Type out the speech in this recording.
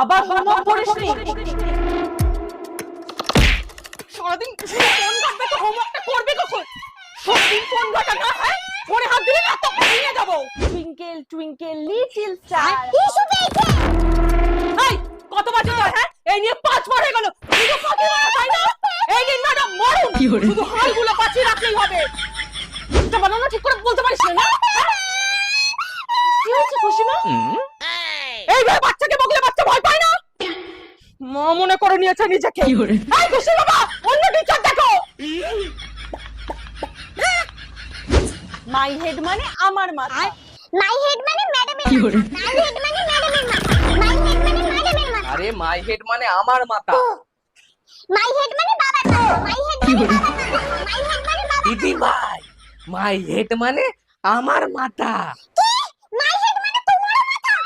আবার হোমওয়ার্ক করিসনি? সারাদিন ফোন ঘাটবে তো হোমওয়ার্কটা করবে কখন? সারাদিন ফোন ঘাটা না, হ্যাঁ? ফোনে হাত দিলে না তো ভেঙে যাবো। Twinkle twinkle little star. এই কত বাজে তোর, হ্যাঁ? এই নিয়ে 5 বার হয়ে গেল। শুধু ফাঁকি মারা তাই না? এই দিন ম্যাডাম মরুন। শুধু হাড়গুলো বাঁচিয়ে রাখলেই হবে। এটা বলো না, ঠিক করে বলতে পারিস না? কি হয়েছে খুশিমা? এইভাবে বাচ্চাকে বকলে বাচ্চা ভয় পায় না? মা মনে করে নিয়েছে নিজেকে। এই খুশি বাবা, অন্য টিচার দেখো। মাই হেড মানে আমার মাথা। মাই হেড মানে ম্যাডামের মাথা। মাই হেড মানে ম্যাডামের মাথা। মাই হেড মানে ম্যাডামের মাথা। আরে মাই হেড মানে আমার মাথা। মাই হেড মানে বাবার মাথা। মাই হেড মানে বাবার মাথা। মাই হেড মানে বাবার দিদি ভাই, মাই হেড মানে আমার মাথা। কি? মাই হেড মানে তোমার মাথা?